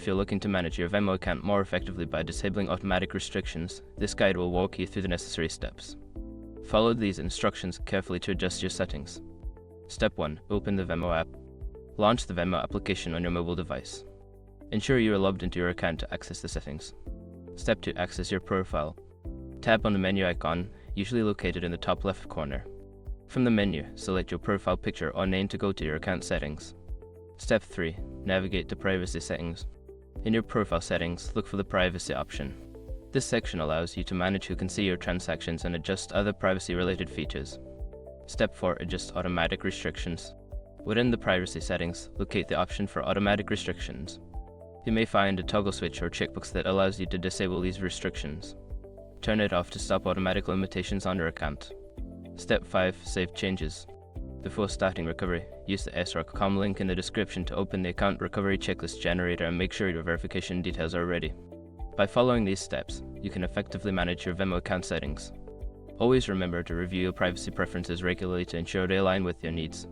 you're looking to manage your Venmo account more effectively by disabling automatic restrictions, this guide will walk you through the necessary steps. Follow these instructions carefully to adjust your settings. Step 1. Open the Venmo app. Launch the Venmo application on your mobile device. Ensure you are logged into your account to access the settings. Step 2. Access your profile. Tap on the menu icon, usually located in the top left corner. From the menu, select your profile picture or name to go to your account settings. Step 3. Navigate to privacy settings. In your profile settings, look for the privacy option. This section allows you to manage who can see your transactions and adjust other privacy-related features. Step 4. Adjust automatic restrictions. Within the privacy settings, locate the option for automatic restrictions. You may find a toggle switch or checkbox that allows you to disable these restrictions. Turn it off to stop automatic limitations on your account. Step 5. Save changes. Before starting recovery, use the sroc.com link in the description to open the account recovery checklist generator and make sure your verification details are ready. By following these steps, you can effectively manage your Venmo account settings. Always remember to review your privacy preferences regularly to ensure they align with your needs.